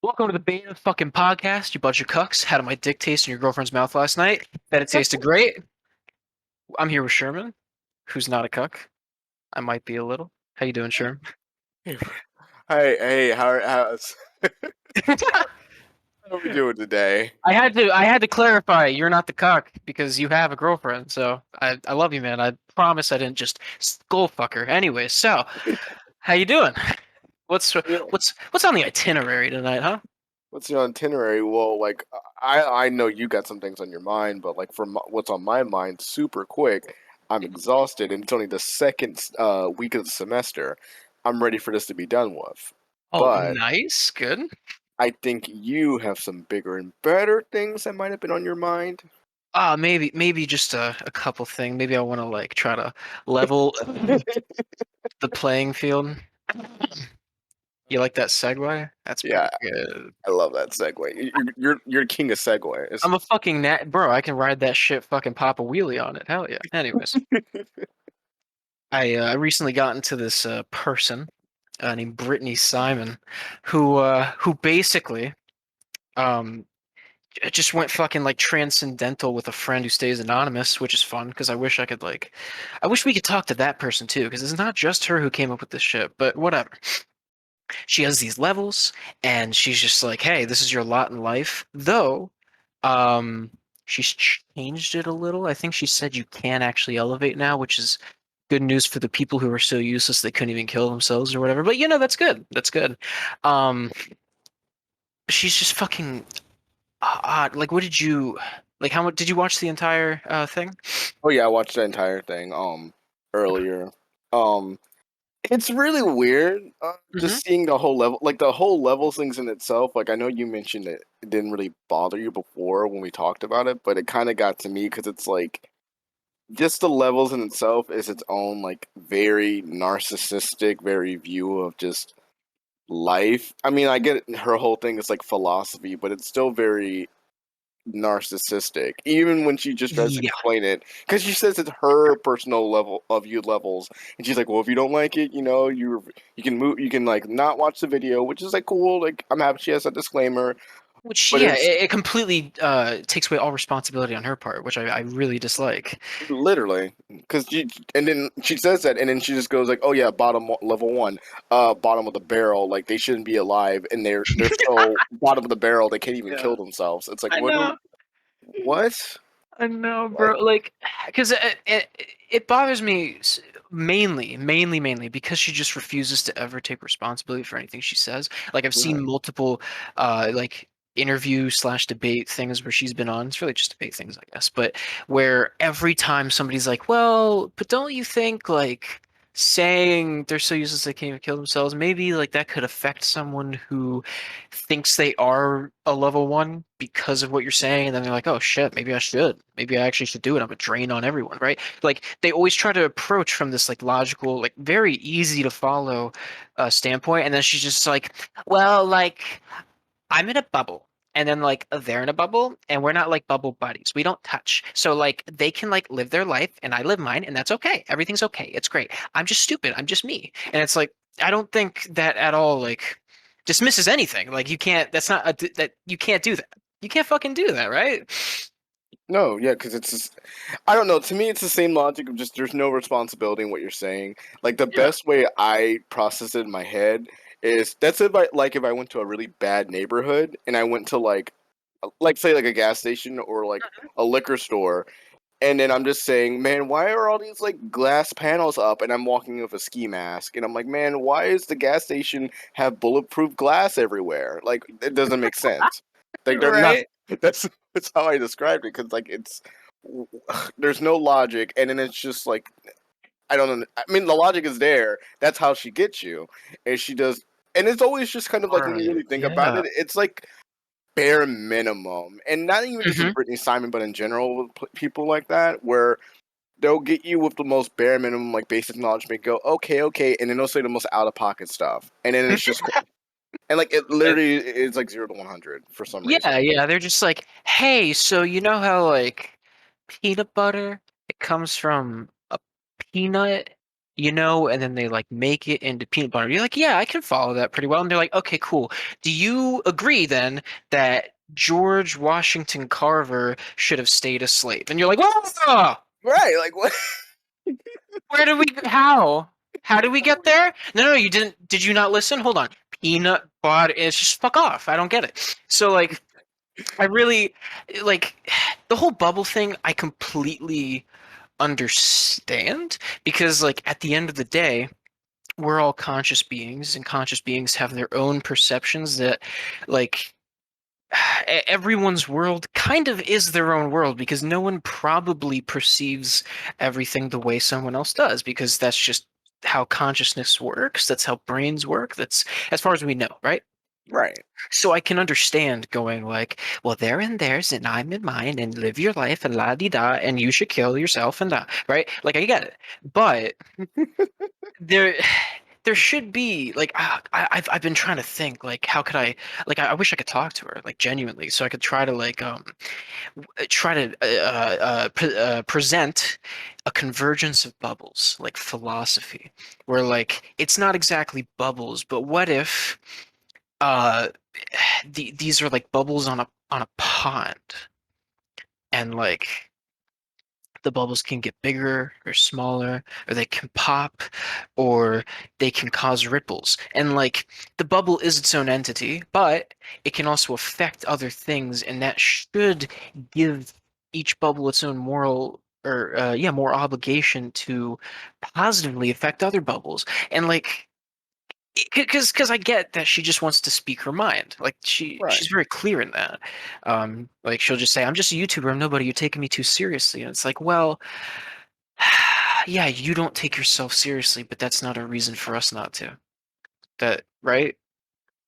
Welcome to the beta fucking podcast, you bunch of cucks. Had my dick taste in your girlfriend's mouth last night. Bet it tasted great. I'm here with Sherman, who's not a cuck. I might be a little. How you doing, Sherman? Hey, hey, how are we doing today? I had to clarify you're not the cuck because you have a girlfriend. So I love you, man. I promise I didn't just skull fuck her. Anyway, so how you doing? What's Yeah. what's on the itinerary tonight, huh? What's your itinerary? Well, like I know you got some things on your mind, but like what's on my mind, super quick. I'm exhausted, and it's only the second week of the semester. I'm ready for this to be done with, Oh, but nice, good. I think you have some bigger and better things that might have been on your mind. Maybe just a couple things. Maybe I want to like try to level the playing field. You like that segue? That's Yeah, pretty good. I love that segue. You're king of segues. I'm a fucking nat, bro. I can ride that shit, fucking pop a wheelie on it. Hell yeah. Anyways, I recently got into this person named Brittany Simon, who basically um just went fucking like transcendental with a friend who stays anonymous, which is fun because I wish we could talk to that person too because it's not just her who came up with this shit, but whatever. She has these levels and she's just like, hey, this is your lot in life. Though, um, she's changed it a little. I think she said you can actually elevate now, which is good news for the people who are so useless they couldn't even kill themselves or whatever. But that's good. That's good. Um, she's just fucking odd. Like, what did you like? How much did you watch the entire thing? Oh yeah, I watched the entire thing earlier. Um it's really weird Hmm. just seeing the whole level, like the whole levels things in itself. Like I know you mentioned it didn't really bother you before when we talked about it, but it kind of got to me because it's like just the levels in itself is its own like very narcissistic, very view of just life. I mean, I get it, her whole thing is like philosophy, but it's still very narcissistic, even when she just tries to Yeah. explain it, because she says it's her personal level of view levels, and she's like, "Well, if you don't like it, you can move, you can like not watch the video," which is like cool. Like I'm happy she has a disclaimer, Which, but yeah, it's it completely takes away all responsibility on her part, which I really dislike. literally because she, and then she says that, and then she just goes like, "Oh yeah, level one, bottom of the barrel. Like they shouldn't be alive, and they're so bottom of the barrel they can't even kill Yeah, themselves." It's like I know. what? I know, bro. Like Like, because it bothers me mainly because she just refuses to ever take responsibility for anything she says. Like, I've seen right. multiple, like, interview slash debate things where she's been on. It's really just debate things, I guess. But where every time somebody's like, well, but don't you think, like, saying they're so useless they can't even kill themselves, maybe, like, that could affect someone who thinks they are a level one because of what you're saying, and then they're like, oh shit, maybe I should. Maybe I actually should do it. I'm a drain on everyone, right? Like they always try to approach from this like logical, like very easy to follow standpoint, and then she's just like, well, like I'm in a bubble. And then like they're in a bubble and we're not like bubble buddies. We don't touch. So like they can like live their life and I live mine and that's okay. Everything's okay. It's great. I'm just stupid. I'm just me. And it's like I don't think that at all like dismisses anything. Like you can't that's not a, that you can't do that. You can't fucking do that, right? No, yeah, because it's just, I don't know. To me, it's the same logic of just there's no responsibility in what you're saying. Like the Yeah. best way I process it in my head is that's if I went to a really bad neighborhood and I went to like say like a gas station or like a liquor store, and then I'm just saying, man, why are all these like glass panels up? And I'm walking with a ski mask, and I'm like, man, why is the gas station have bulletproof glass everywhere? Like it doesn't make sense. Like they're not. Right. That's how I described it because like it's there's no logic, and then it's just like I don't know. I mean, the logic is there. That's how she gets you, and she does. And it's always just kind of like when you Right. really think about Yeah. it, it's like bare minimum, and not even just with Hmm. Brittany Simon, but in general with people like that, where they'll get you with the most bare minimum, like basic knowledge, make go okay, okay, and then they'll say the most out of pocket stuff, and then it's just and like it literally is like 0 to 100 for some Yeah, reason. yeah. They're just like, hey, so you know how like peanut butter it comes from a peanut and then they like make it into peanut butter. You're like, yeah, I can follow that pretty well. And they're like, okay, cool. Do you agree then that George Washington Carver should have stayed a slave? And you're like, oh, Right? Like what? where did we, how? How did we get there? No, no, you didn't. Did you not listen? Hold on. Peanut butter. It's just fuck off. I don't get it. So like, I really like the whole bubble thing. I completely understand because like at the end of the day we're all conscious beings and conscious beings have their own perceptions that like everyone's world kind of is their own world because no one probably perceives everything the way someone else does because that's just how consciousness works, that's how brains work, that's as far as we know, right? Right. So I can understand going like, well, they're in theirs and I'm in mine and live your life and la di da and you should kill yourself and da, right? Like I get it. But there there should be like I've been trying to think like how could I like I wish I could talk to her like genuinely so I could try to like try to present a convergence of bubbles like philosophy where like it's not exactly bubbles but what if uh these are like bubbles on a pond and like the bubbles can get bigger or smaller, or they can pop, or they can cause ripples. And like the bubble is its own entity, but it can also affect other things, and that should give each bubble its own moral or yeah, more obligation to positively affect other bubbles. And like because I get that she just wants to speak her mind. Like Right. she's very clear in that. Like she'll just say, "I'm just a YouTuber. I'm nobody. You're taking me too seriously." And it's like, well, yeah, you don't take yourself seriously, but that's not a reason for us not to. That right?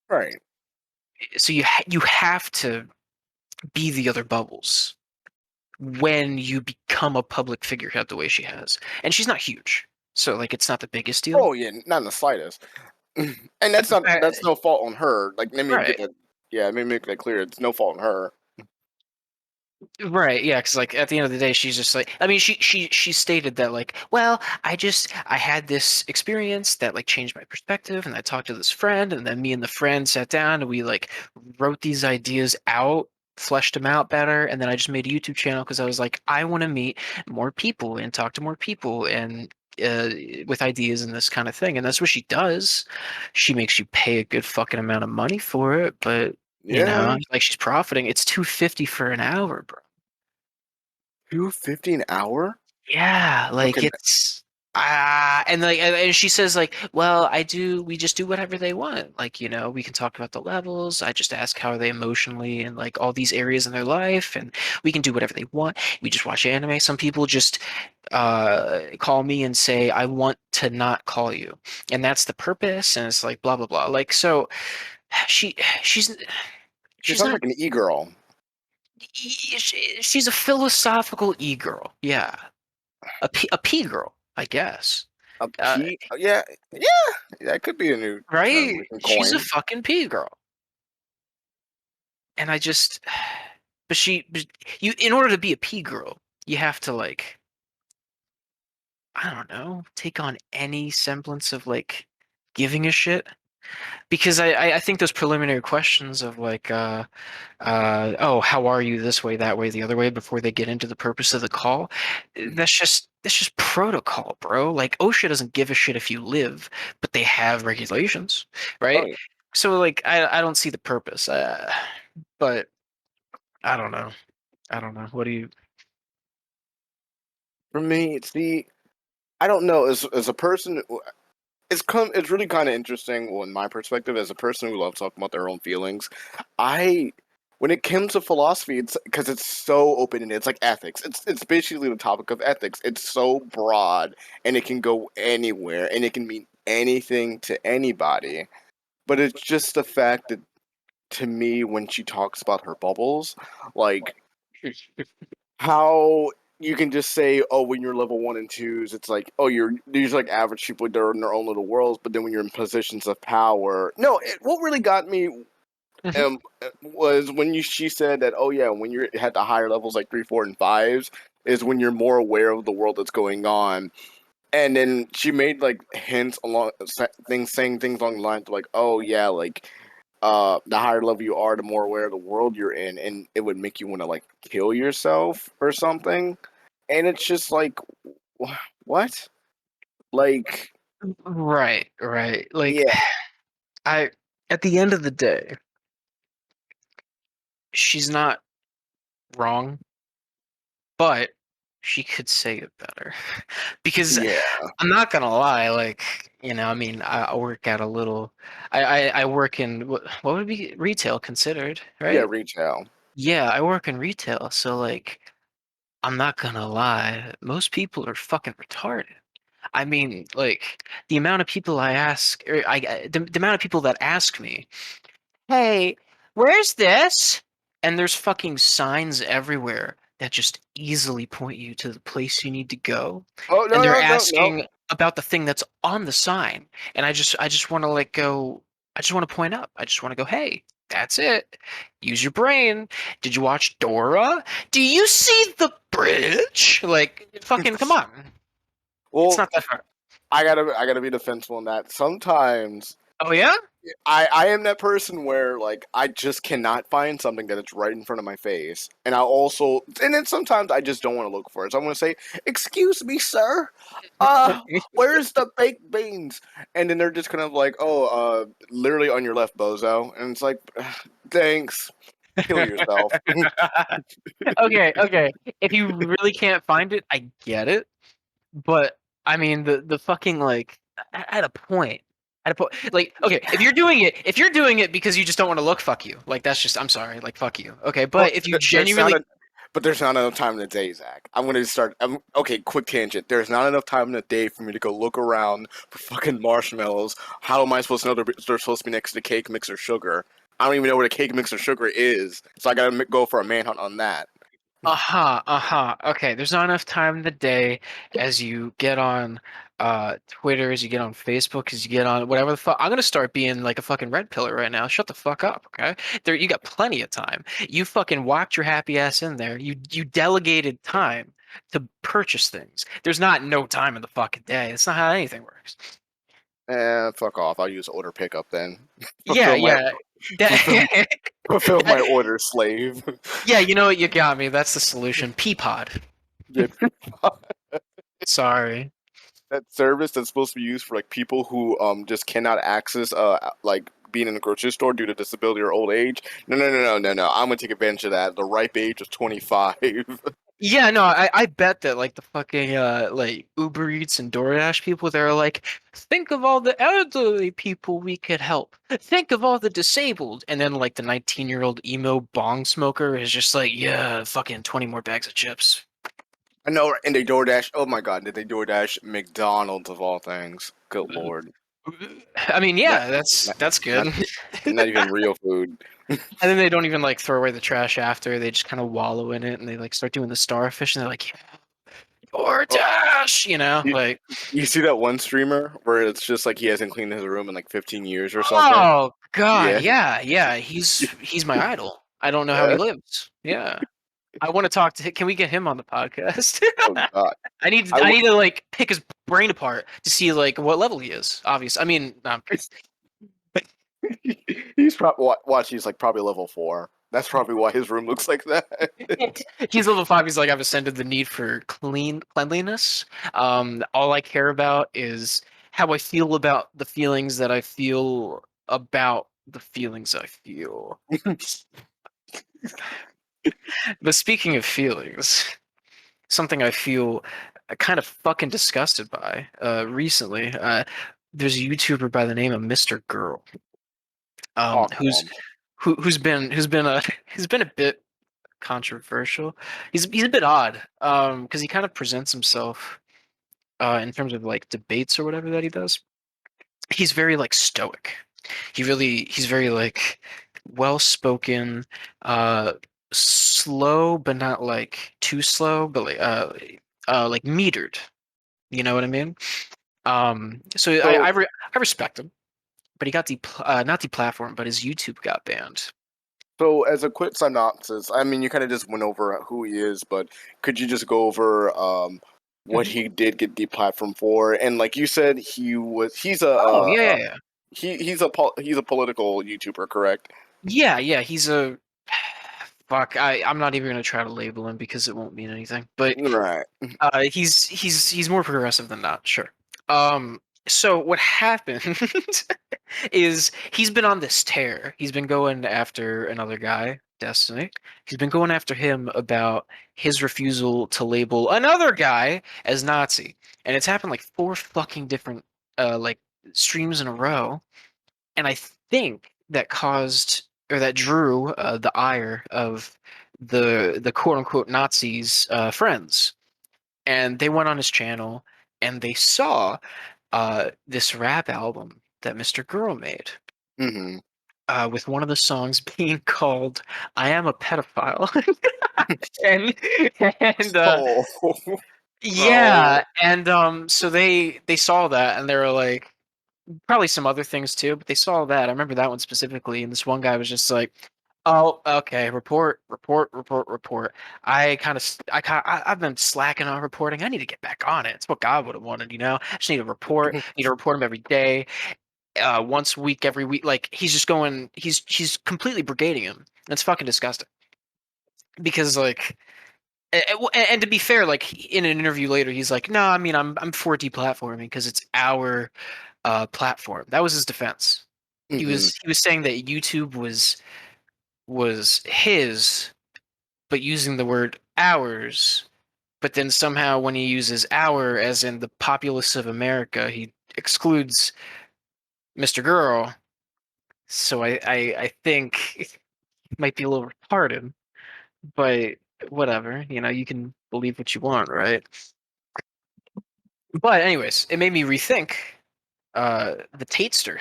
Right. So you have to be the other bubbles when you become a public figurehead the way she has, and she's not huge, so like it's not the biggest deal. Oh yeah, not in the slightest. And But the that's fact, no fault on her. Like let me get right? that. Yeah, let me make that clear. It's no fault on her. Right, yeah, because like at the end of the day, she's just like, I mean, she stated that like, well, I had this experience that like changed my perspective, and I talked to this friend, and then me and the friend sat down and we like wrote these ideas out, fleshed them out better, and then I just made a YouTube channel because I was like, I want to meet more people and talk to more people and uh, with ideas and this kind of thing, and that's what she does. She makes you pay a good fucking amount of money for it, but Yeah, like she's profiting. It's 250 for an hour, bro. 250 an hour. Yeah, like Okay. it's and like and she says like, well, we just do whatever they want. Like, we can talk about the levels. I just ask how are they emotionally and like all these areas in their life and we can do whatever they want. We just watch anime. Some people just call me and say, I want to not call you. And that's the purpose and it's like blah blah blah. Like so she she's She she's sounds not like an e-girl. she's a philosophical e-girl. Yeah. A P girl, I guess. A Uh, P. Yeah, yeah. That could be a new term we right? can She's a coin. fucking P girl. And I just, but you, in order to be a P girl, you have to like, I don't know, take on any semblance of like giving a shit. Because I think those preliminary questions of like, oh, how are you this way, that way, the other way, before they get into the purpose of the call, that's just protocol, bro. Like OSHA doesn't give a shit if you live, but they have regulations, Oh right? yeah. So like I don't see the purpose. But I don't know. I don't know. What do you? For me, see, I don't know. As a person, it's really kind of interesting. Well, in my perspective, as a person who loves talking about their own feelings, I when it comes to philosophy, it's because it's so open and it's like ethics. It's basically the topic of ethics. It's so broad and it can go anywhere and it can mean anything to anybody. But it's just the fact that to me, when she talks about her bubbles, like how you can just say, oh, when you're level one and twos, it's like, oh, you're these like average people, they're in their own little worlds. But then when you're in positions of power, no, what really got me Mhm. was when she said that, oh yeah, when you're at the higher levels like three, four, and fives is when you're more aware of the world that's going on. and then she made like hints along things, saying things along the lines of like, oh yeah, like the higher level you are, the more aware of the world you're in, and it would make you want to like kill yourself or something. And it's just like, what? Like, Right, right. Like yeah, I at the end of the day, she's not wrong, but she could say it better. Because yeah, I'm not gonna lie, like, I mean, I work at a little I work in what would be retail considered, yeah, right? retail. Yeah, I work in retail, so like I'm not gonna lie, most people are fucking retarded. I mean, like the amount of people I ask, or the amount of people that ask me, "Hey, where's this?" And there's fucking signs everywhere that just easily point you to the place you need to go. Oh And no, they're no, no, no. asking about the thing that's on the sign. And I just want to like go, I just want to point up. I just want to go, "Hey, that's it. Use your brain. Did you watch Dora? Do you see the bridge?" Like, fucking come on. It's Well, not that hard. I gotta be defensible in that. Sometimes Oh yeah? I am that person where like I just cannot find something that is right in front of my face, and I also and then sometimes I just don't want to look for it. So I'm gonna say, "Excuse me, sir, where's the baked beans?" And then they're just kind of like, "Oh, literally on your left, bozo," and it's like, "Thanks, kill yourself." Okay, okay. If you really can't find it, I get it. But I mean, the fucking like at a point, at a point, like okay, if you're doing it because you just don't want to look, fuck you. Like that's just, I'm sorry, like fuck you. Okay, Well, but if you there's not genuinely, a, but there's not enough time in the day, Zach. I'm gonna start. Okay, quick tangent. There's not enough time in the day for me to go look around for fucking marshmallows. How am I supposed to know they're supposed to be next to cake mix or sugar? I don't even know what a cake mix or sugar is, so I gotta go for a manhunt on that. uh-huh, uh-huh. Okay, there's not enough time in the day as you get on Twitter, as you get on Facebook, as you get on whatever the fuck. I'm gonna start being like a fucking red pillar right now. Shut the fuck up, okay? There, you got plenty of time. You fucking walked your happy ass in there. You delegated time to purchase things. There's not no time in the fucking day. That's not how anything works. Fuck off. I'll use order pickup then. Yeah, fulfill my yeah. fulfill That, fulfill my order, slave. yeah, you know what? You got me. That's the solution. Peapod. Yeah, Sorry. that service that's supposed to be used for like people who just cannot access like being in a grocery store due to disability or old age. No, no, no, no, no, no. I'm gonna take advantage of that. The ripe age of 25. Yeah, no, I bet that like the fucking like Uber Eats and DoorDash people, they're like, think of all the elderly people we could help. Think of all the disabled. And then like the 19-year-old emo bong smoker is just like, yeah, fucking 20 more bags of chips. I know, and they DoorDash. Oh my God, did they DoorDash McDonald's of all things? Good lord. I mean, Not, yeah, that's not, that's good. not, not even real food. And then they don't even like throw away the trash after. They just kind of wallow in it and they like start doing the starfish and they're like, yeah, Oh, DoorDash, you, like, you see that one streamer where it's just like he hasn't cleaned his room in like 15 years or something? oh God, Yeah. yeah, yeah. He's my idol. I don't know how he Yeah. lives. Yeah. I want to talk to him. Can we get him on the podcast? Oh God. I I need to like pick his brain apart to see like what level he is. Obvious. I mean, he's probably watch. He's like probably level 4. That's probably why his room looks like that. he's level 5. He's like, I've ascended the need for cleanliness. All I care about is how I feel about the feelings that I feel about the feelings I feel. But speaking of feelings, something I feel kind of fucking disgusted by recently. There's a YouTuber by the name of Mr. Girl, Oh come who's on. who's been a he's been a bit controversial. He's a bit odd, because he kind of presents himself in terms of like debates or whatever that he does. He's very like stoic. He's very like well spoken, uh, slow but not like too slow, but like metered. You know what I mean? So So I respect him, but he got not deplatformed, but his YouTube got banned. so as a quick synopsis, I mean you kind of just went over who he is, but could you just go over what he did get deplatformed for, and like you said, he's Oh yeah, yeah, yeah. he's a political YouTuber, correct? Yeah, yeah, he's a fuck. I'm not even gonna try to label him because it won't mean anything. But Right. he's more progressive than that, sure. So what happened is he's been on this tear. He's been going after another guy, Destiny. He's been going after him about his refusal to label another guy as Nazi. And it's happened like four fucking different like streams in a row. And I think that caused or that drew the ire of the quote unquote Nazis friends. And they went on his channel and they saw this rap album that Mr. Girl made, Mm-hmm. with one of the songs being called "I Am a Pedophile," and and Oh, yeah, oh. and so they saw that and they were like, probably some other things too, but they saw that. I remember that one specifically, and this one guy was just like, "Oh, okay, report, report, report, report." I've been slacking on reporting. I need to get back on it. It's what God would have wanted, you know. I just need to report. Need to report him every day, once a week, every week. Like he's just going. He's completely brigading him. That's fucking disgusting. Because like, and to be fair, like in an interview later, he's like, "No, I mean, I'm for deplatforming because it's our platform." That was his defense. Mm-hmm. He was saying that YouTube was his, but using the word ours. But then somehow when he uses our, as in the populace of America, he excludes Mr. Girl. So I think it might be a little retarded, but whatever. You know, you can believe what you want, right? But anyways, it made me rethink the Tatester,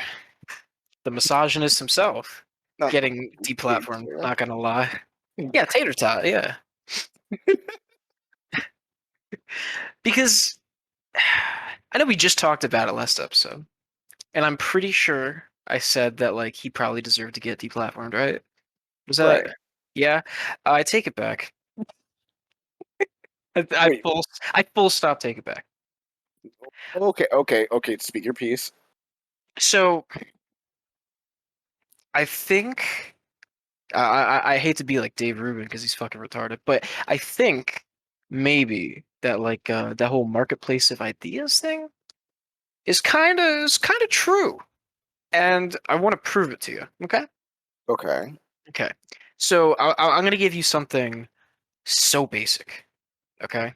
the misogynist himself, Not the getting deplatformed. taster. Not gonna lie. Yeah, tater tot. Yeah, because I know we just talked about it last episode, and I'm pretty sure I said that like he probably deserved to get deplatformed, right? Was that? Right. Yeah, I take it back. I Wait. full I full stop take it back. Okay. Okay. Okay. Speak your piece. So I think I hate to be like Dave Rubin because he's fucking retarded, but I think maybe that like that whole marketplace of ideas thing is kind of true, and I want to prove it to you. Okay. Okay. Okay. So I'm gonna give you something so basic. Okay.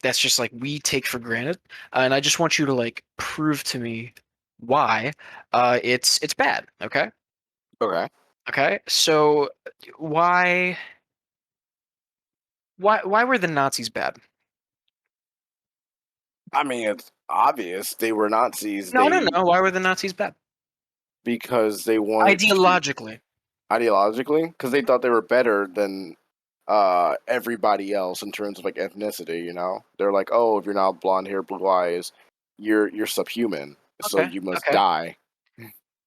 That's just like we take for granted, and I just want you to like prove to me why it's bad. Okay. Okay. Okay. So why why were the Nazis bad? I mean, it's obvious they were Nazis. No, no, They no. Why were the Nazis bad? because they wanted to Ideologically. ideologically because they thought they were better than everybody else in terms of like ethnicity. You know, they're like, oh, if you're not blonde hair, blue eyes, you're subhuman, so Okay. you must Okay. die.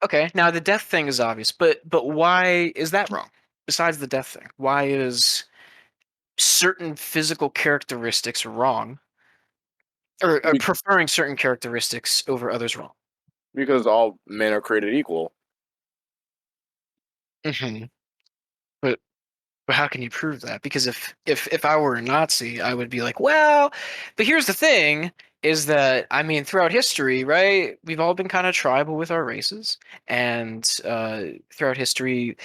Okay. Now the death thing is obvious, but why is that wrong? Besides the death thing, why is certain physical characteristics wrong, or Be- preferring certain characteristics over others wrong? because all men are created equal. Hmm. But But how can you prove that? Because if I were a Nazi, I would be like, well, but here's the thing is that I mean, throughout history, right? We've all been kind of tribal with our races, and throughout history,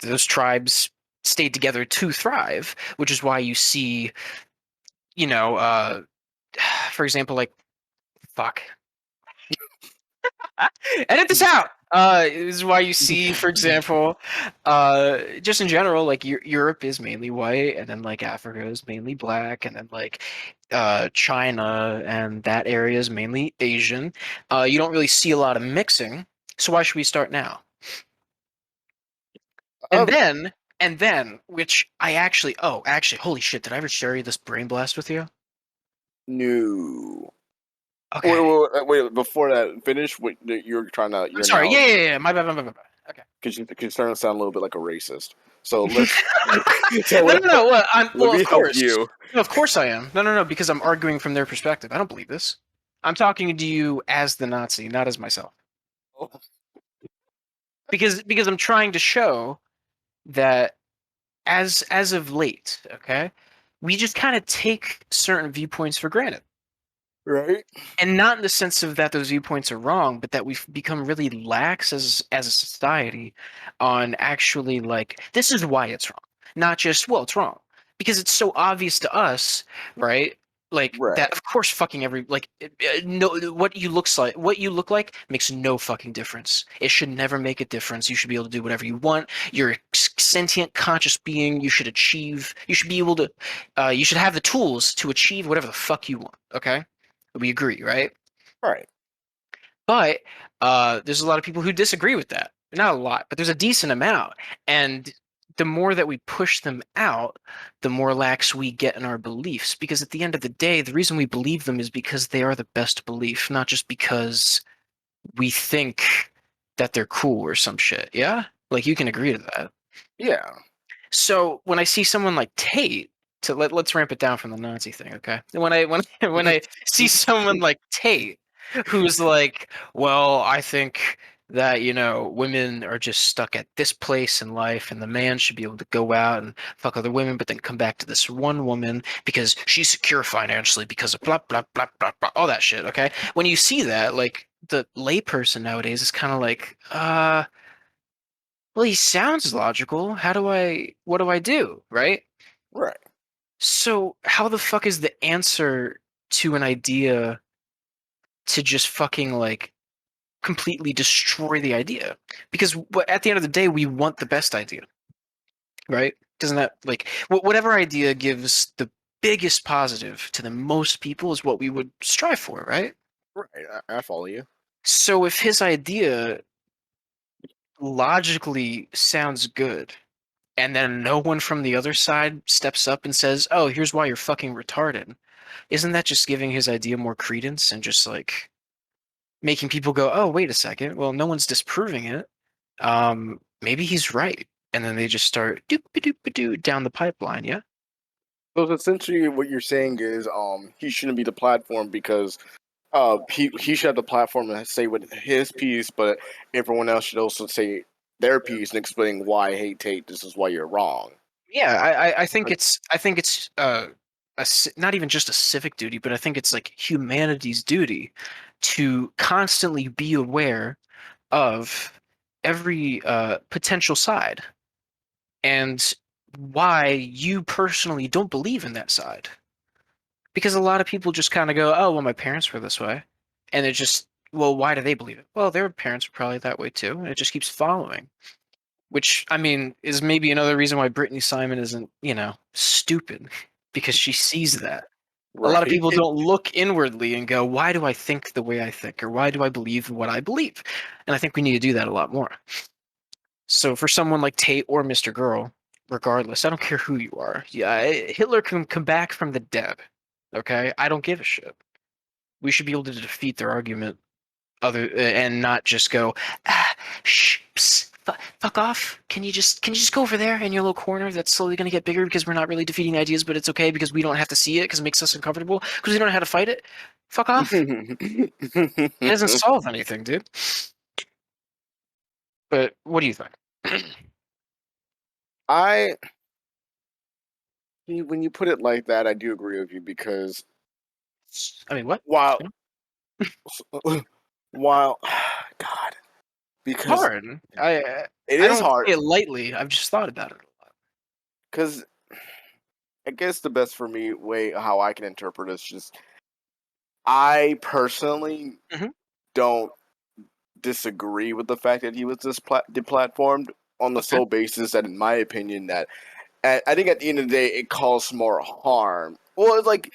those tribes stayed together to thrive, which is why you see, you know, for example, like fuck, edit this out. This is why you see, for example, just in general, like Europe is mainly white, and then like Africa is mainly black, and then like China and that area is mainly Asian. You don't really see a lot of mixing, so why should we start now? And Um, then, which actually, holy shit, did I ever share you this brain blast with you? no. Wait, Okay, wait, wait, before that finish, wait, you're trying to I'm your sorry. Yeah, analogy yeah, yeah. My bad, my bad, my bad. Okay. because you're starting to sound a little bit like a racist. So let's so No, no, no. Well, let of me help course. you. No, of course I am. No, no, no, because I'm arguing from their perspective. I don't believe this. I'm talking to you as the Nazi, not as myself. Because I'm trying to show that as of late, okay, we just kind of take certain viewpoints for granted. Right? And not in the sense of that those viewpoints are wrong, but that we've become really lax as a society on actually like this is why it's wrong, not just well it's wrong because it's so obvious to us, right? Like that, Right. of course, fucking every like no what you look like makes no fucking difference. It should never make a difference. You should be able to do whatever you want. You're a sentient, conscious being. You should achieve. You should be able to. You should have the tools to achieve whatever the fuck you want. Okay. We agree, right? Right. But there's a lot of people who disagree with that. Not a lot, but there's a decent amount. And the more that we push them out, the more lax we get in our beliefs. Because at the end of the day, the reason we believe them is because they are the best belief, not just because we think that they're cool or some shit. Yeah? Like you can agree to that. Yeah. So when I see someone like Tate, to let's ramp it down from the Nazi thing, okay? When I see someone like Tate, who's like, well, I think that women are just stuck at this place in life, and the man should be able to go out and fuck other women, but then come back to this one woman because she's secure financially because of blah blah blah blah blah, all that shit. Okay, when you see that, like the layperson nowadays is kind of like, well, he sounds logical. What do I do? Right? Right. So, how the fuck is the answer to an idea to just fucking like completely destroy the idea? Because at the end of the day, we want the best idea, right? Doesn't that like whatever idea gives the biggest positive to the most people is what we would strive for, right? Right. I follow you. So, if his idea logically sounds good, and then no one from the other side steps up and says, "Oh, here's why you're fucking retarded." Isn't that just giving his idea more credence and just like making people go, "Oh, wait a second. Well, no one's disproving it. Maybe he's right." And then they just start doop doop doo down the pipeline, yeah? So essentially, what you're saying is, he shouldn't be the platform because, he should have the platform and say what his piece, but everyone else should also say their piece and explain why, hey Tate, this is why you're wrong. Yeah, I think it's not even just a civic duty, but I think it's like humanity's duty to constantly be aware of every potential side and why you personally don't believe in that side. Because a lot of people just kind of go, oh, well, my parents were this way. And they're just, well, why do they believe it? Well, their parents were probably that way too. And it just keeps following, which, I mean, is maybe another reason why Brittany Simon isn't, stupid because she sees that. A lot of Right. people don't look inwardly and go, why do I think the way I think? Or why do I believe what I believe? And I think we need to do that a lot more. So for someone like Tate or Mr. Girl, regardless, I don't care who you are. Yeah, Hitler can come back from the dead. Okay, I don't give a shit. We should be able to defeat their argument, and not just go, shh, psst, fuck off. Can you just go over there in your little corner that's slowly going to get bigger because we're not really defeating ideas, but it's okay because we don't have to see it because it makes us uncomfortable because we don't know how to fight it. Fuck off. It doesn't solve anything, dude. But what do you think? I when you put it like that, I do agree with you because I mean, what? while while God, because Hard. it I is don't hard say it lightly. I've just thought about it a lot. because I guess the best for me way how I can interpret it is just I personally Hmm. don't disagree with the fact that he was deplatformed on the Okay. sole basis that, in my opinion, that I think at the end of the day, it caused more harm. Well, it's like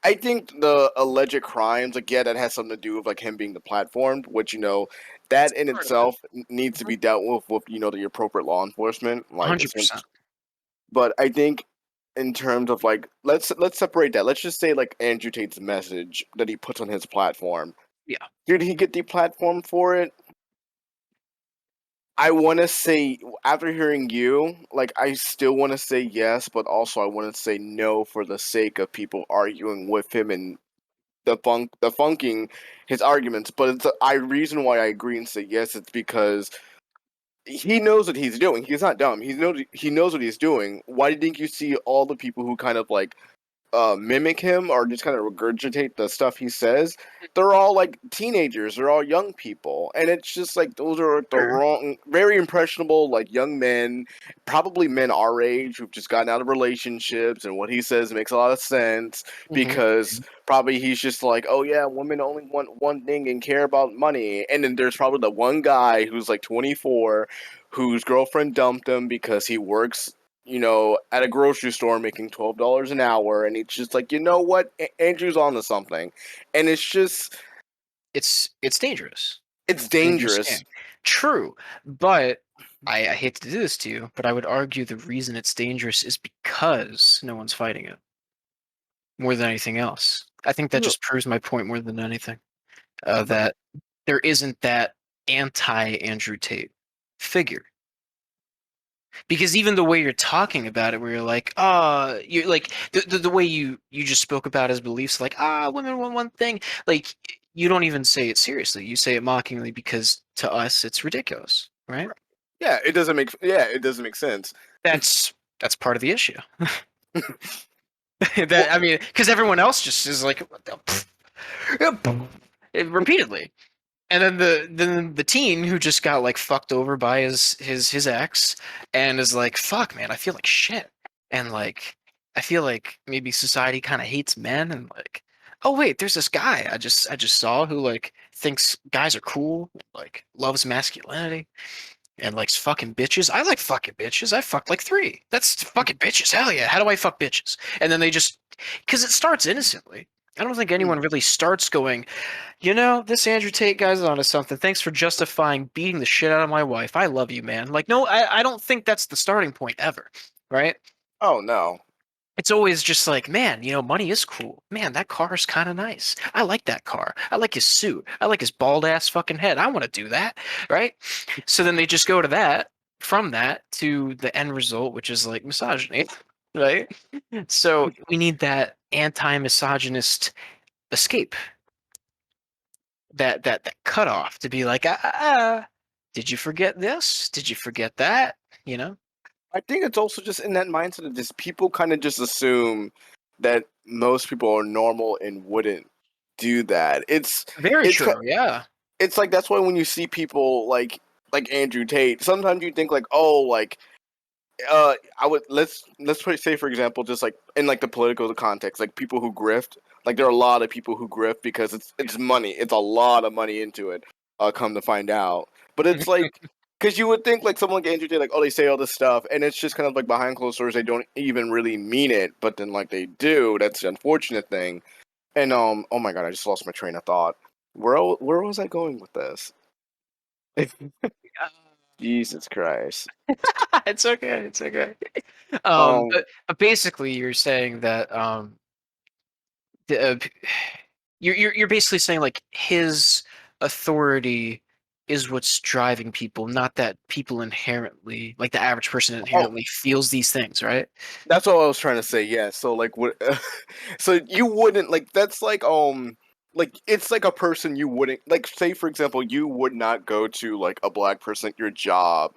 I think the alleged crimes, like yeah, that has something to do with like him being the platform, which That's that in part of it. itself needs to be dealt with the appropriate law enforcement, like 100%. but I think in terms of like let's separate that. Let's just say like Andrew Tate's message that he puts on his platform. Yeah. Did he get the platform for it? I want to say after hearing you, like I still want to say yes, but also I want to say no for the sake of people arguing with him and the funking his arguments. But it's I reason why I agree and say yes. It's because he knows what he's doing. He's not dumb. He knows what he's doing. Why do you think you see all the people who kind of like mimic him or just kind of regurgitate the stuff he says, they're all like teenagers. They're all young people, and it's just like those are the Sure. wrong, very impressionable like young men, probably men our age who've just gotten out of relationships. And what he says makes a lot of sense Hmm. because probably he's just like, oh yeah, women only want one thing and care about money. And then there's probably the one guy who's like 24 whose girlfriend dumped him because he works at a grocery store making $12 an hour, and it's just like, you know what, Andrew's on to something, and it's just, It's dangerous. it's It's a dangerous dangerous. game. True, but I hate to do this to you, but I would argue the reason it's dangerous is because no one's fighting it more than anything else. I think that just proves my point more than anything. That there isn't that anti Andrew Tate figure. Because even the way you're talking about it, where you're like, you're like the way you just spoke about his beliefs, like, women want one thing, like you don't even say it seriously. You say it mockingly because to us it's ridiculous, right? Yeah, it doesn't make sense. That's part of the issue. That I mean, because everyone else just is like, what the, repeatedly. And then the teen who just got like fucked over by his ex and is like, fuck man, I feel like shit. And like I feel like maybe society kind of hates men and like, oh wait, there's this guy I just saw who like thinks guys are cool, like loves masculinity and likes fucking bitches. I like fucking bitches. I fucked like three. That's fucking bitches. Hell yeah. How do I fuck bitches? And then they just because it starts innocently. I don't think anyone really starts going, this Andrew Tate guy's onto something. Thanks for justifying beating the shit out of my wife. I love you, man. Like, no, I don't think that's the starting point ever, right? Oh no. It's always just like, man, money is cool. Man, that car is kind of nice. I like that car. I like his suit. I like his bald ass fucking head. I want to do that, right? So then they just go to that, from that to the end result, which is like misogyny, right? So we need that anti-misogynist escape, that cutoff to be like, did you forget this? Did you forget that? You know? I think it's also just in that mindset of just people kind of just assume that most people are normal and wouldn't do that. Very It's true. Yeah. it's like that's why when you see people like Andrew Tate, sometimes you think like, oh, like I would say for example, just like in like the political context, like people who grift, like there are a lot of people who grift because it's money, it's a lot of money into it. Come to find out, but it's like because you would think like someone like Andrew Tate, like, oh, they say all this stuff, and it's just kind of like behind closed doors, they don't even really mean it, but then like they do. That's the unfortunate thing. And oh my god, I just lost my train of thought. Where was I going with this? Jesus Christ. It's okay. It's okay. Um, But basically, you're saying that the, you're basically saying like his authority is what's driving people, not that people inherently, like the average person oh, inherently feels these things, right? that's what I was trying to say. Yeah. So like what? So you wouldn't like like it's like a person you wouldn't like. Say for example, you would not go to like a black person at your job,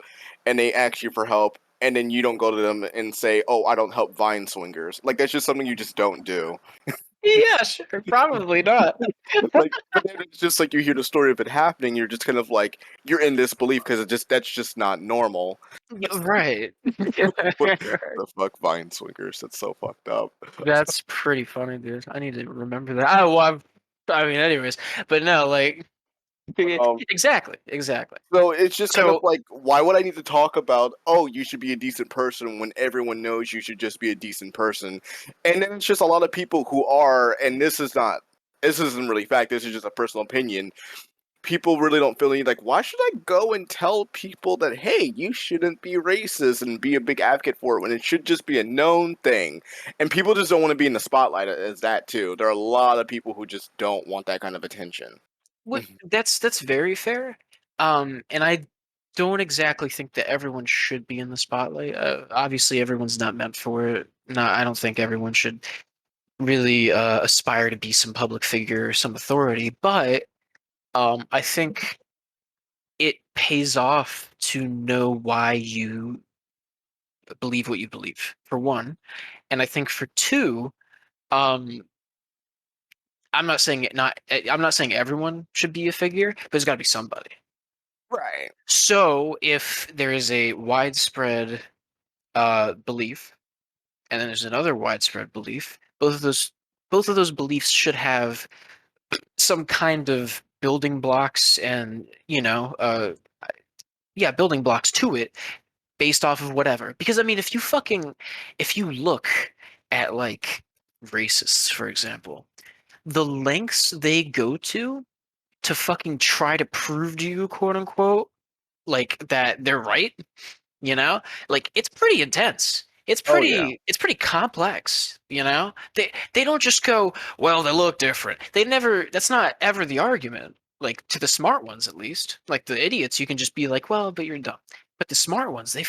and they ask you for help, and then you don't go to them and say, "Oh, I don't help vine swingers." Like that's just something you just don't do. Yeah, sure, probably not. Like, but then it's just like you hear the story of it happening. You're just kind of like you're in disbelief because that's just not normal. Right. What the fuck, vine swingers? That's so fucked up. That's pretty funny, dude. I need to remember that. Oh, well, I mean, anyways, but no, like, But exactly, exactly. so it's just kind of So like, why would I need to talk about, oh, you should be a decent person when everyone knows you should just be a decent person? And then it's just a lot of people who are, and this isn't really fact, this is just a personal opinion. People really don't feel any, like, why should I go and tell people that, hey, you shouldn't be racist and be a big advocate for it when it should just be a known thing? And people just don't want to be in the spotlight as that, too. There are a lot of people who just don't want that kind of attention. what that's very fair. And I don't exactly think that everyone should be in the spotlight. Obviously, everyone's not meant for it. Not, I don't think everyone should really aspire to be some public figure or some authority, but I think it pays off to know why you believe what you believe, for one. And I think for two, um, I'm not saying everyone should be a figure, but there's got to be somebody. Right. So if there is a widespread belief, and then there's another widespread belief, both of those beliefs should have some kind of building blocks and yeah, building blocks to it based off of whatever. Because I mean, if you look at like racists, for example, the lengths they go to fucking try to prove to you, quote unquote, like that they're right, you know? Like it's pretty intense. Oh yeah. It's pretty complex, you know? They don't just go, well, they look different. They never That's not ever the argument. Like to the smart ones at least. Like the idiots, you can just be like, well, but you're dumb. But the smart ones, they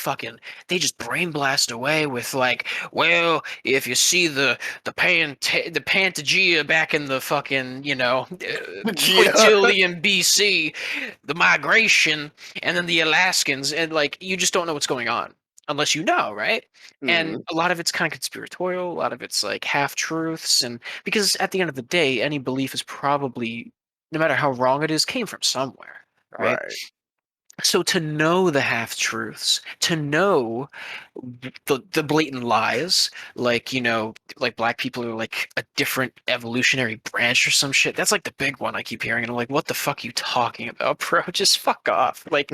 just brain blast away with like, well, if you see the Pangea back in the fucking, Yeah. quintillion BC, the migration, and then the Alaskans, and like you just don't know what's going on unless you know, right? And Mm, a lot of it's kind of conspiratorial, a lot of it's like half truths, and because at the end of the day, any belief is probably, no matter how wrong it is, came from somewhere, right? right. So to know the half truths, to know the blatant lies, like like black people are like a different evolutionary branch or some shit. That's like the big one I keep hearing, and I'm like, what the fuck are you talking about, bro? Just fuck off. Like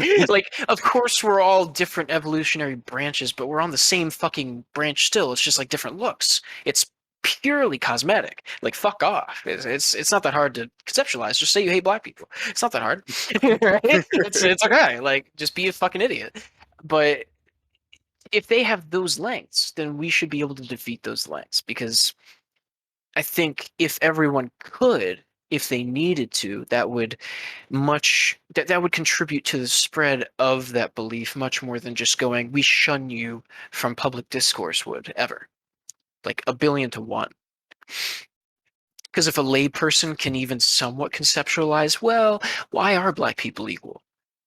of course we're all different evolutionary branches, but we're on the same fucking branch still. It's just like different looks. It's purely cosmetic. Like fuck off. It's not that hard to conceptualize. Just say you hate black people. It's not that hard. Right? It's okay. Like just be a fucking idiot. But if they have those lengths, then we should be able to defeat those lengths because I think if everyone could, if they needed to, that would contribute to the spread of that belief much more than just going, we shun you from public discourse would ever. Like a billion to one. Because if a layperson can even somewhat conceptualize, well, why are black people equal?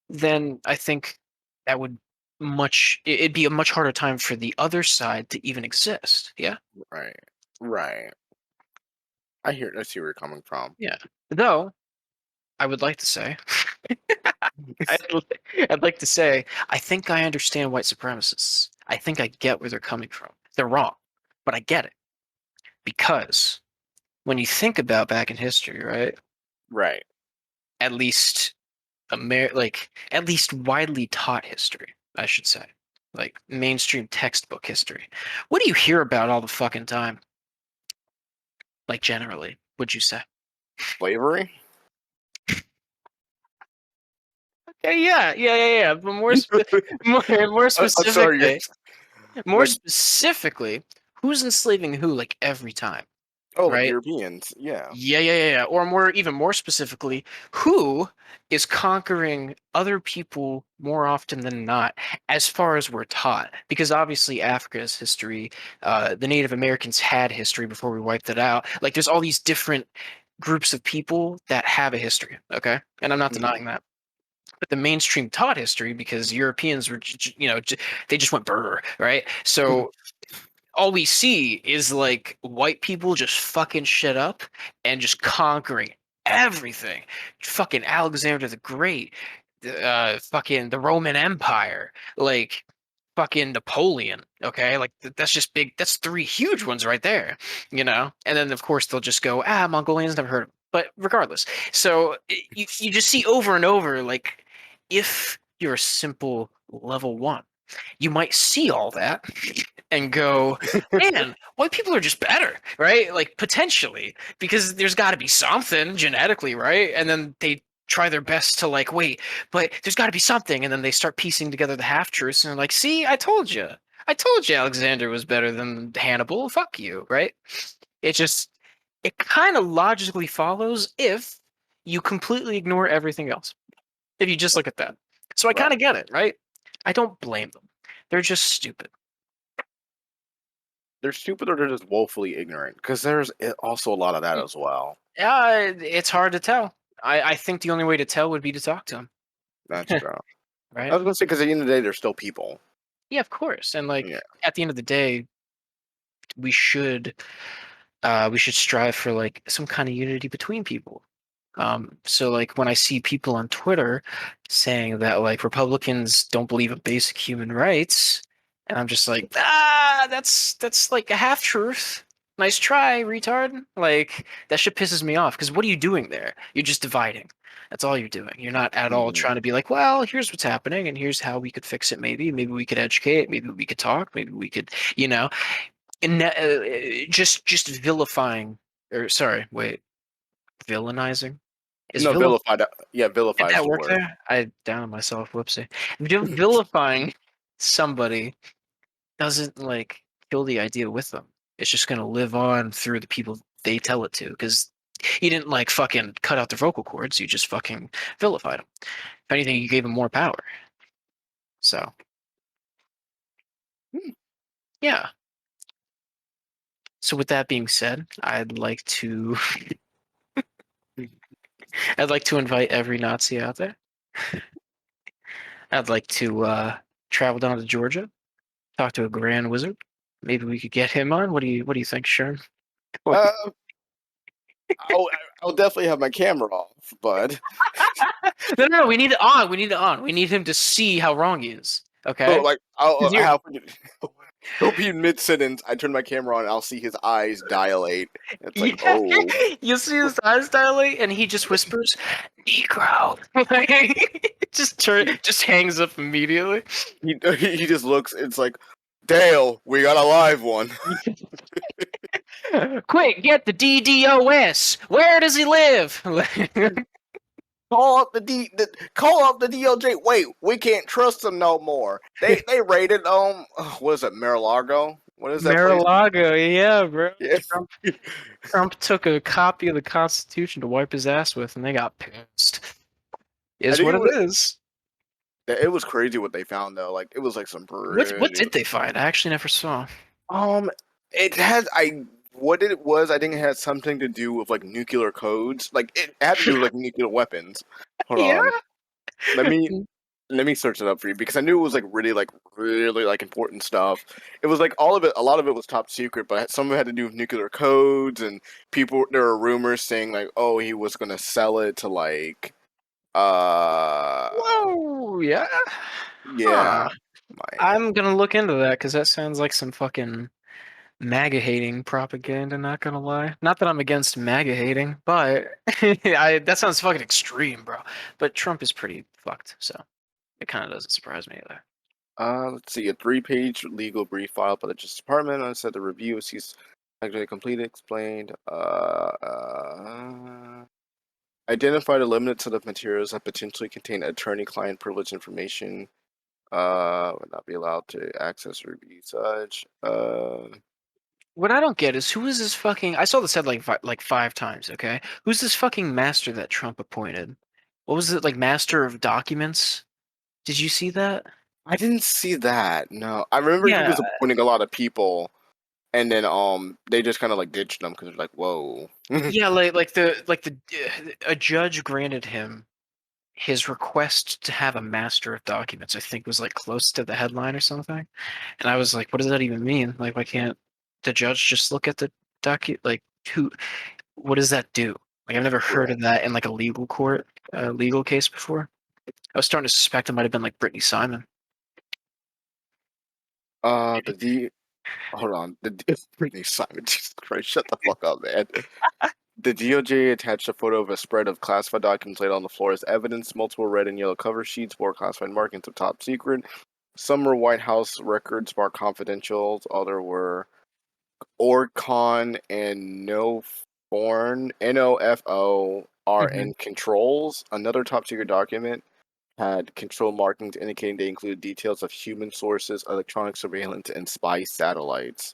Then I think that would it'd be a much harder time for the other side to even exist. Yeah? Right. Right. I see where you're coming from. Yeah. Though I would like to say I'd, I'd like to say I think I understand white supremacists. I think I get where they're coming from. They're wrong, but I get it because when you think about back in history, right? Right. At least at least widely taught history, I should say. Like mainstream textbook history. What do you hear about all the fucking time? Like generally, would you say? Slavery? Yeah. But more I'm sorry, you're more like, specifically, who's enslaving who? Like every time, oh, like right? Europeans. Yeah. Yeah. Or even more specifically, who is conquering other people more often than not, as far as we're taught? Because obviously Africa's history, the Native Americans had history before we wiped it out. Like there's all these different groups of people that have a history, okay? And I'm not Hmm. denying that. But the mainstream taught history because Europeans were, they just went brr, right? So all we see is like white people just fucking shit up and just conquering everything. Fucking Alexander the Great, fucking the Roman Empire, like fucking Napoleon. Okay, like that's just big. That's three huge ones right there, And then of course they'll just go, Mongolians never heard of. 'Em." But regardless, so you just see over and over like if you're a simple level one, you might see all that and go, man, white people are just better, right? Like potentially, because there's got to be something genetically, right? And then they try their best to like, wait, but there's got to be something, and then they start piecing together the half truths, and they're like, see, I told you Alexander was better than Hannibal. Fuck you, right? It just, it kind of logically follows if you completely ignore everything else. If you just look at that. So I Right. kind of get it, right? I don't blame them. They're just stupid. They're stupid or they're just woefully ignorant. Because there's also a lot of that Mm, as well. Yeah, it's hard to tell. I think the only way to tell would be to talk to That's them, true. I right? was gonna say because at the end of the day, they're still people. Yeah, of course. And like Yeah. at the end of the day, we should we should strive for like some kind of unity between people. So like when I see people on Twitter saying that like Republicans don't believe in basic human rights, and I'm just like, that's like a half truth. Nice try, retard. Like that shit pisses me off because what are you doing there? You're just dividing. That's all you're doing. You're not at all Mhm. trying to be like, well, here's what's happening and here's how we could fix it. Maybe we could educate. Maybe we could talk. Maybe we could, you know, and just vilifying. Or sorry, wait, villainizing. Is No, vilifying vilified. Yeah, did vilify is that the work word. there? I downed myself. Whoopsie. Vilifying somebody doesn't like kill the idea with them. It's just gonna live on through the people they tell it to. Because you didn't like fucking cut out their vocal cords. You just fucking vilified them. If anything, you gave them more power. So Hmm. yeah. So with that being said, I'd like to invite every Nazi out there. I'd like to travel down to Georgia, talk to a Grand Wizard. Maybe we could get him on. What do you think, Sherm? What do Uh, I'll, I'll definitely have my camera off, but no, no, no. We need it on. We need it on. We need him to see how wrong he is. so Okay? like Because I'll you're have he'll be in mid sentence. I turn my camera on, and I'll see his eyes dilate. It's like, yeah. oh, You see his eyes dilate, and he just whispers, "Negro." Just hangs up immediately. he just looks. It's like, Dale, we got a live one. Quick, get the DDoS. Where does he live? Call up call up the DOJ. Wait, we can't trust them no more. They raided what is it, Mar-a-Lago? What is that place? Mar-a-Lago, yeah, bro. Yeah. Trump took a copy of the Constitution to wipe his ass with, and they got pissed. I Is think what it is. it was crazy what they found though. Like it was like some What pretty. did they find? I actually never saw. Um, it had what it was. I think it had something to do with like nuclear codes. Like it had to do with like nuclear weapons. Hold Yeah. on, let me let me search it up for you because I knew it was really like important stuff. It was like all of it. A lot of it was top secret, but some of it had to do with nuclear codes and people. There were rumors saying like, oh, he was gonna sell it to like, uh, Whoa, yeah. yeah, Huh. my I'm gonna look into that because that sounds like some fucking MAGA hating propaganda, not gonna lie. Not that I'm against MAGA hating, but that sounds fucking extreme, bro. But Trump is pretty fucked, so it kind of doesn't surprise me either. let's see, a three-page legal brief filed by the Justice Department. I said the review is he's actually completed, explained. Identified a limited set of materials that potentially contain attorney-client privilege information. Would not be allowed to access or review such. What I don't get is who is this fucking? I saw this said like five times. Okay, who's this fucking master that Trump appointed? What was it like, master of documents? Did you see that? I didn't see that. No, I remember he Yeah, was appointing a lot of people, and then they just kind of like ditched them because they're like, whoa. yeah, like the a judge granted him his request to have a master of documents. I think was like close to the headline or something, and I was like, what does that even mean? Like, why can't the judge just look at the like who? What does that do? Like, I've never heard Right. of that in like a legal case before. I was starting to suspect it might have been like Brittany Simon. The D. Hold on. Brittany Simon. Jesus Christ! Shut the fuck up, man. The DOJ attached a photo of a spread of classified documents laid on the floor as evidence. Multiple red and yellow cover sheets bore classified markings of top secret. Some were White House records marked confidential. Other were Orcon and NOFORN controls. Another top secret document had control markings indicating they included details of human sources, electronic surveillance, and spy satellites.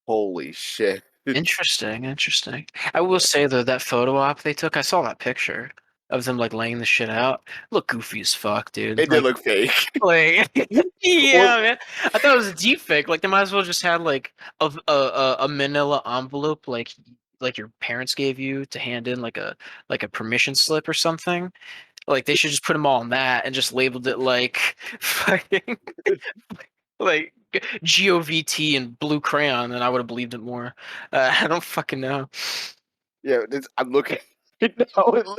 Holy shit. Interesting, interesting. I will say though, that photo op they took, I saw that picture. of them like laying the shit out. Look goofy as fuck, dude. It did look fake. Like, Or yeah, man. I thought it was a deep fake. Like they might as well just had like a manila envelope like your parents gave you to hand in like a permission slip or something. Like they should just put them all in that and just labeled it like fucking like GOVT and blue crayon, and I would have believed it more. I don't fucking know. yeah, I'm looking right now.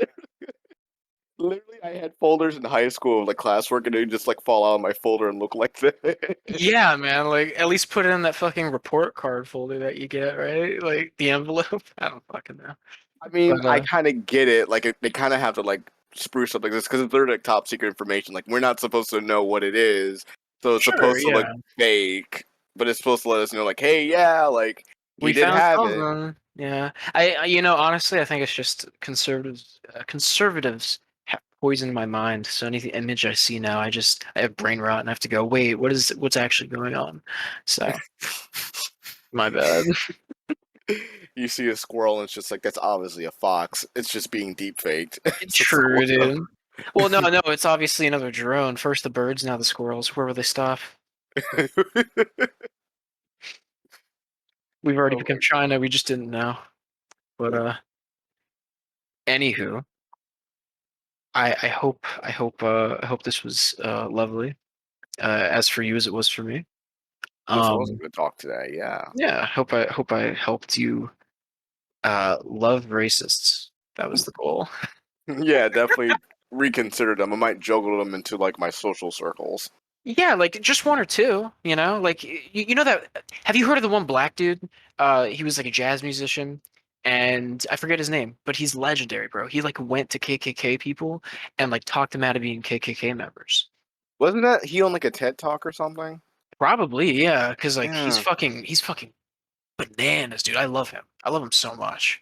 Literally, I had folders in high school of like classwork, and they just like fall out of my folder and look like that. Yeah, man. Like at least put it in that fucking report card folder that you get, right? Like the envelope. I don't fucking know. I mean, But I kind of get it. Like, they kind of have to like spruce up like this because they're like top secret information. Like, we're not supposed to know what it is, so it's sure, supposed to look yeah. fake, but it's supposed to let us know, like, hey, yeah, like he We did found have it. something. Yeah. Honestly, I think it's just conservatives have poisoned my mind. So any image I see now, I have brain rot and I have to go, wait, what's actually going on? So, my bad. You see a squirrel, and it's just like that's obviously a fox. It's just being deep faked. It's It's a true, squirrel. dude. Well, no, it's obviously another drone. First the birds, now the squirrels. Where will they stop? We've already Oh become my China, we just didn't know. But anywho, I hope this was lovely. As for you as it was for me. this was a Um good talk today. Yeah, yeah, I hope I helped you love racists. That was the goal. yeah, definitely reconsider them. I might juggle them into like my social circles. Yeah, like just one or two, you know? Like you know that have you heard of the one black dude? He was like a jazz musician and I forget his name, but he's legendary, bro. He like went to KKK people and like talked them out of being KKK members. Wasn't that he on like a TED talk or something? Probably, yeah, because like Yeah. he's fucking bananas, dude. I love him. I love him so much.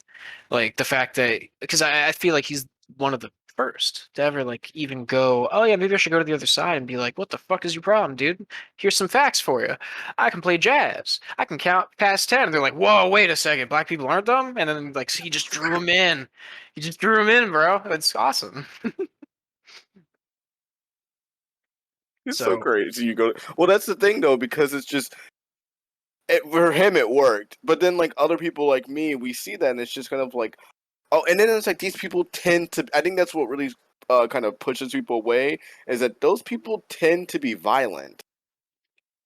Like the fact that because I feel like he's one of the first to ever like even go, oh yeah, maybe I should go to the other side and be like, what the fuck is your problem, dude? Here's some facts for you. I can play jazz. I can count past 10. And they're like, whoa, wait a second, black people aren't dumb? And then like so he just drew him in. He just drew him in, bro. It's awesome. It's so So crazy. You go, well, that's the thing though, because it's just for him it worked, but then like other people like me, we see that and it's just kind of like, oh, and then it's like these people tend to. I think that's what really kind of pushes people away is that those people tend to be violent.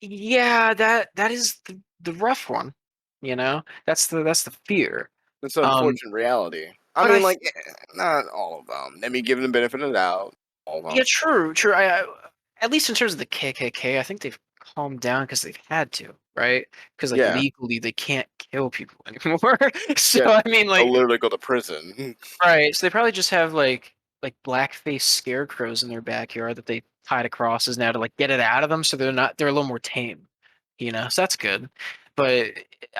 yeah, that is the rough one. You know? That's the fear. It's an Um, unfortunate reality. I but I mean, like, not all of them. Let me give them the benefit of the doubt. All of Yeah, them. true, true. At least in terms of the KKK, I think they've calmed down because they've had to, right? Because like Yeah, legally they can't kill people anymore. So yeah. I mean, They'll like, literally go to prison. right? So they probably just have like blackface scarecrows in their backyard that they tie to crosses now to like get it out of them, so they're a little more tame, you know. So that's good. But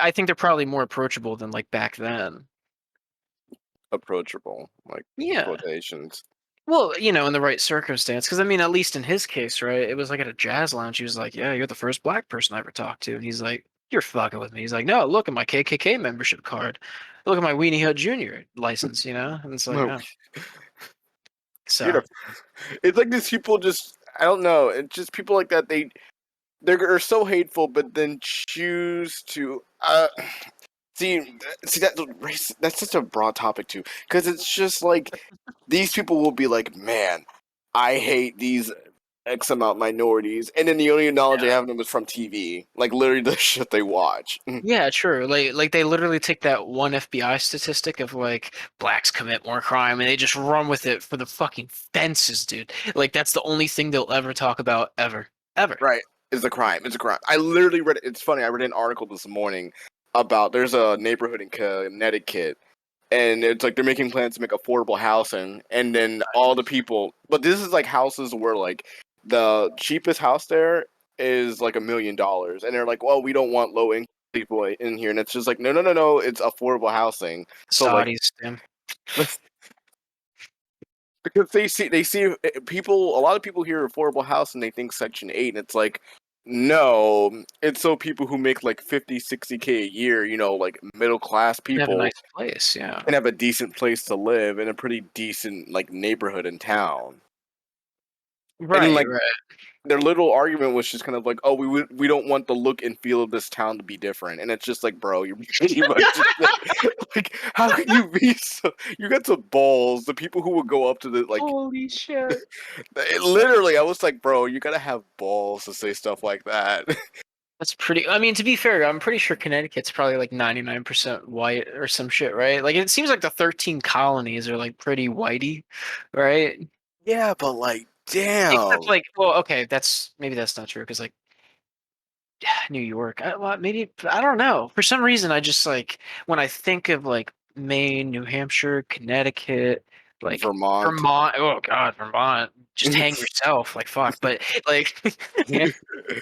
I think they're probably more approachable than like back then. Approachable, like Yeah. quotations. Well, in the right circumstance, because I mean, at least in his case, right? It was like at a jazz lounge. He was like, "Yeah, you're the first black person I ever talked to," and he's like, "You're fucking with me." He's like, "No, look at my KKK membership card. Look at my Weenie Hut Jr. license," and it's like, No, oh, you're so the. It's like these people just. I don't know. It's just people like that. They're so hateful, but then choose to. See that race. That's such a broad topic too, because it's just like these people will be like, "Man, I hate these X amount minorities," and then the only knowledge they yeah, have of them is from TV, like literally the shit they watch. yeah, true. Like they literally take that one FBI statistic of like blacks commit more crime, and they just run with it for the fucking fences, dude. Like that's the only thing they'll ever talk about ever, ever. Right? Is a crime. It's a crime. I literally read. It's funny. I read an article this morning about there's a neighborhood in Connecticut and it's like they're making plans to make affordable housing, and then all the people. But this is like houses where like the cheapest house there is like $1 million, and they're like, well, we don't want low income people in here, and it's just like, no, no, no, no, it's affordable housing. So like, Saudis, damn. because they see people, a lot of people hear affordable house and they think Section 8, and it's like. No, it's so people who make like 50, 60K a year, like middle class They have a people nice place, yeah. can have a decent place to live in a pretty decent like neighborhood in town. And then Right, like right. their little argument was just kind of like, oh, we don't want the look and feel of this town to be different, and it's just like, bro, you're pretty much just like, how can you be so? You got some balls. The people who would go up to the like, Holy shit. literally, I was like, bro, you gotta have balls to say stuff like that. That's pretty. I mean, to be fair, I'm pretty sure Connecticut's probably like 99% white or some shit, right? Like it seems like the 13 colonies are like pretty whitey, right? Yeah, but like, Except damn, like, well, okay, that's maybe that's not true because like New York, well, maybe I don't know. For some reason, I just like when I think of like Maine, New Hampshire, Connecticut, like Vermont. Vermont. Oh God, Vermont. Just hang yourself, like fuck. But like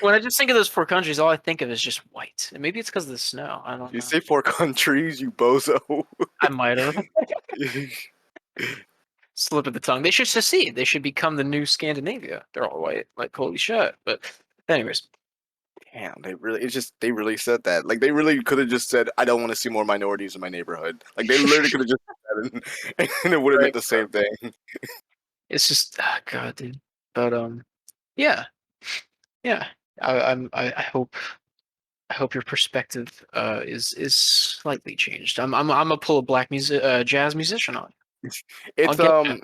when I just think of those four countries, all I think of is just white. And maybe it's because of the snow. I don't You know. say four countries, you bozo. I might have slip of the tongue. They should secede. They should become the new Scandinavia. They're all white. Like holy shit. But anyways, Damn, they really said that. Like they really could have just said, I don't want to see more minorities in my neighborhood. Like they literally could have just said that and it would have meant right. the same thing. It's just God, dude. But yeah, yeah. I hope your perspective is slightly changed. I'm gonna pull a black music jazz musician on. I'll It's get you.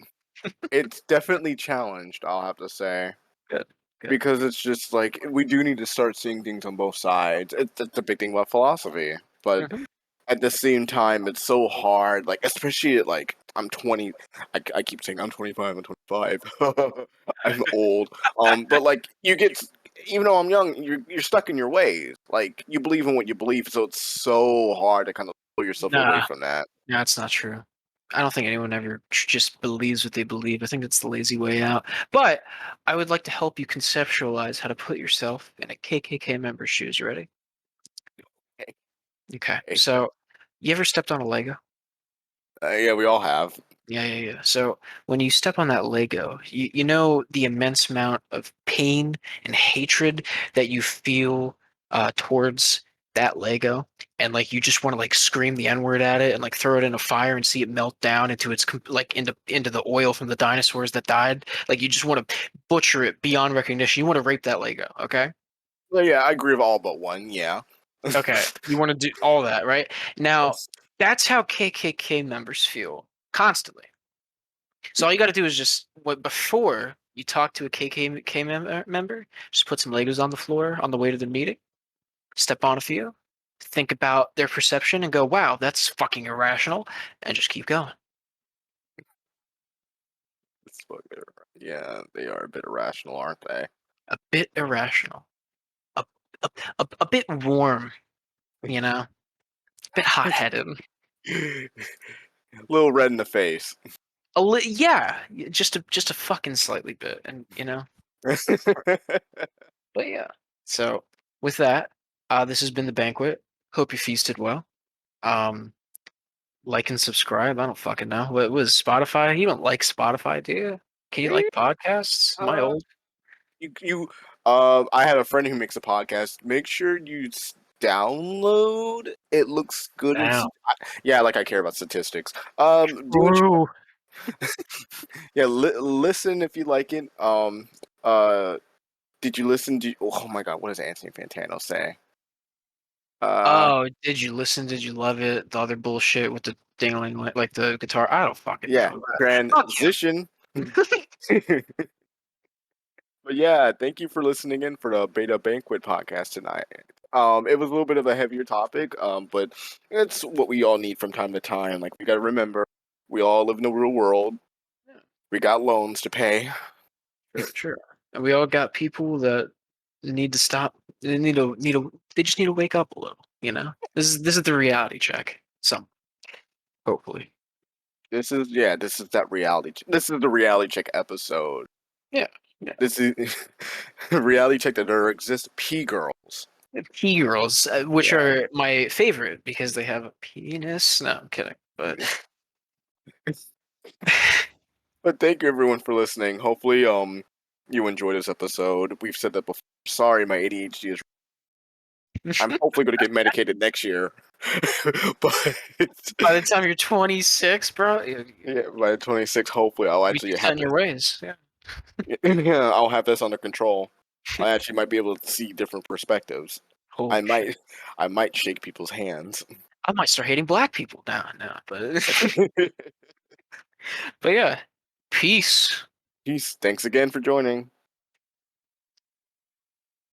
it's definitely challenged, I'll have to say. Good, good. Because it's just like we do need to start seeing things on both sides. It's a big thing about philosophy. But Hmm. at the same time, it's so hard. Like especially at like I'm 20. I keep saying I'm 25. I'm 25. I'm old. But like you get, even though I'm young, you're stuck in your ways. Like you believe in what you believe, so it's so hard to kind of pull yourself away Nah, from that. no, it's not true. I don't think anyone ever just believes what they believe. I think that's the lazy way out. But I would like to help you conceptualize how to put yourself in a KKK member's shoes. You ready? Okay. So, you ever stepped on a Lego? Yeah, we all have. Yeah, yeah, yeah. So when you step on that Lego, you know the immense amount of pain and hatred that you feel towards that Lego, and like you just want to like scream the N-word at it and like throw it in a fire and see it melt down into its like into the oil from the dinosaurs that died. Like you just want to butcher it beyond recognition. You want to rape that Lego, okay? Well, yeah, I agree with all but one. Yeah. Okay. You want to do all that, right? Now, that's how KKK members feel constantly. So all you got to do is just what before you talk to a KK member, just put some Legos on the floor on the way to the meeting, step on a few, think about their perception, and go, "Wow, that's fucking irrational," and just keep going. Yeah, they are a bit irrational, aren't they? A bit irrational, a a bit warm, you know, a bit hot-headed. A little red in the face. Yeah, just a fucking slightly bit, and you know. But yeah. So with that, this has been the banquet. Hope you feasted well. Um, like and subscribe. I don't fucking know. What was Spotify? You don't like Spotify, do you? Can you like podcasts? Am I uh, old? you I have a friend who makes a podcast. Make sure you download. It looks good and Now. yeah, like I care about statistics. Do what you True. yeah. Listen if you like it. Did you listen? Oh my God, what does Anthony Fantano say? Uh, Oh, did you listen? Did you love it? The other bullshit with the dingling, like the guitar. I don't fucking yeah, know. Fuck transition. you. But yeah, thank you for listening in for the Beta Banquet podcast tonight. It was a little bit of a heavier topic, but it's what we all need from time to time. Like we got to remember, we all live in the real world. Yeah, We got loans to pay. sure, sure. And we all got people that need to stop. They They just need to wake up a little. You know. This is the reality check. Some hopefully. This is that reality. This is the reality check episode. Yeah. Yeah. This is reality check that there exist P girls. P girls, which Yeah. are my favorite because they have a penis. No, I'm kidding. But But thank you everyone for listening. Hopefully, you enjoyed this episode. We've said that before. Sorry, my ADHD is. I'm hopefully going to get medicated next year, but By the time you're 26, bro, yeah, by 26, hopefully I'll you actually have set in this. your ways. Yeah. Yeah, I'll have this under control. I actually might be able to see different perspectives. I Holy shit. might, I might shake people's hands. I might start hating black people now. No, but but yeah. Peace. Peace. Thanks again for joining.